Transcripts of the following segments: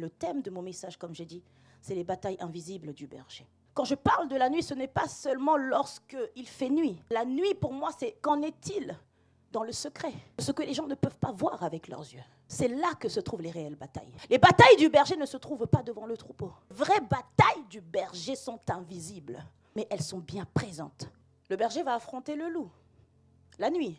Le thème de mon message, comme j'ai dit, c'est les batailles invisibles du berger. Quand je parle de la nuit, ce n'est pas seulement lorsqu'il fait nuit. La nuit, pour moi, c'est qu'en est-il dans le secret, ce que les gens ne peuvent pas voir avec leurs yeux. C'est là que se trouvent les réelles batailles. Les batailles du berger ne se trouvent pas devant le troupeau. Les vraies batailles du berger sont invisibles, mais elles sont bien présentes. Le berger va affronter le loup, la nuit,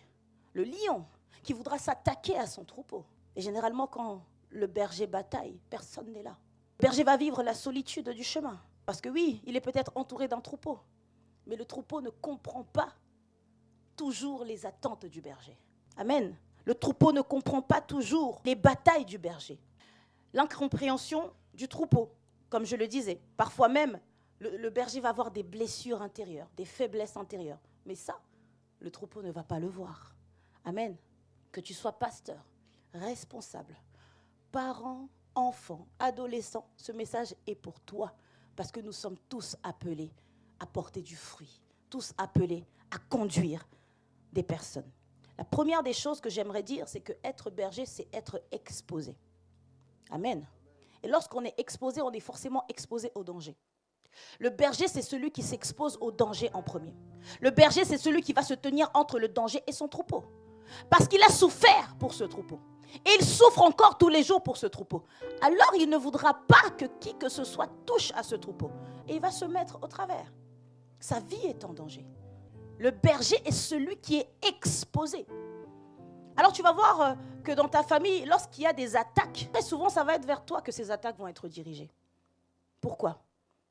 le lion, qui voudra s'attaquer à son troupeau. Et généralement, quand le berger bataille, personne n'est là. Le berger va vivre la solitude du chemin. Parce que oui, il est peut-être entouré d'un troupeau, mais le troupeau ne comprend pas toujours les attentes du berger. Amen. Le troupeau ne comprend pas toujours les batailles du berger. L'incompréhension du troupeau, comme je le disais. Parfois même, le berger va avoir des blessures intérieures, des faiblesses intérieures. Mais ça, le troupeau ne va pas le voir. Amen. Que tu sois pasteur, responsable, parent, enfant, adolescent, ce message est pour toi. Parce que nous sommes tous appelés à porter du fruit, tous appelés à conduire des personnes. La première des choses que j'aimerais dire, c'est que être berger, c'est être exposé. Amen. Et lorsqu'on est exposé, on est forcément exposé au danger. Le berger, c'est celui qui s'expose au danger en premier. Le berger, c'est celui qui va se tenir entre le danger et son troupeau. Parce qu'il a souffert pour ce troupeau. Et il souffre encore tous les jours pour ce troupeau. Alors il ne voudra pas que qui que ce soit touche à ce troupeau. Et il va se mettre au travers. Sa vie est en danger. Le berger est celui qui est exposé. Alors tu vas voir que dans ta famille, lorsqu'il y a des attaques, très souvent ça va être vers toi que ces attaques vont être dirigées. Pourquoi ?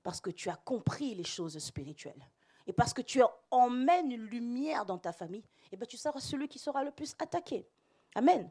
Parce que tu as compris les choses spirituelles. Et parce que tu emmènes une lumière dans ta famille, et bien tu seras celui qui sera le plus attaqué. Amen.